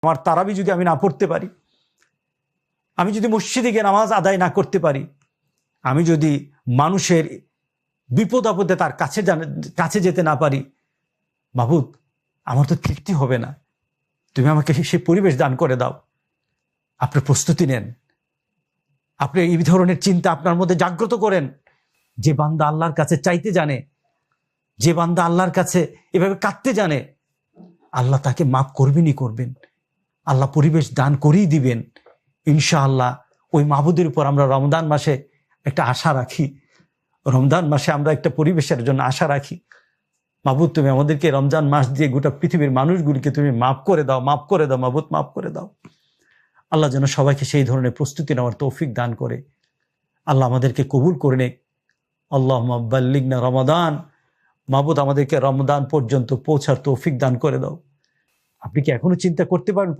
আমার তারাবি যদি আমি না পড়তে পারি, আমি যদি মসজিদে গিয়ে নামাজ আদায় না করতে পারি, আমি যদি মানুষের বিপদ আপদে তার কাছে যেতে না পারি, মাবুদ আমার তো তৃপ্তি হবে না। তুমি আমাকে সেই পরিবেশ দান করে দাও। আপনি প্রস্তুতি নেন, আপনি এই ধরনের চিন্তা আপনার মধ্যে জাগ্রত করেন। যে বান্দা আল্লাহর কাছে চাইতে জানে, যে বান্দা আল্লাহর কাছে এভাবে কাঁদতে জানে, আল্লাহ তাকে মাফ করবেনই করবেন। আল্লাহ পরিবেশ দান করেই দিবেন ইনশাআল্লাহ। ওই মাহবুদের উপর আমরা রমজান মাসে একটা আশা রাখি, রমজান মাসে আমরা একটা পরিবেশের জন্য আশা রাখি। মাহবুদ তুমি আমাদেরকে রমজান মাস দিয়ে গোটা পৃথিবীর মানুষগুলিকে তুমি মাফ করে দাও, মাফ করে দাও মাহবুদ, মাফ করে দাও। আল্লাহ যেন সবাইকে সেই ধরনের প্রস্তুতি নেওয়ার তৌফিক দান করে। আল্লাহ আমাদেরকে কবুল করে নেক। আল্লাহুম্মা বাল্লিগনা রমাদান। মাহবুদ আমাদেরকে রমজান পর্যন্ত পৌঁছার তৌফিক দান করে দাও। আপনি কি এখনো চিন্তা করতে পারেন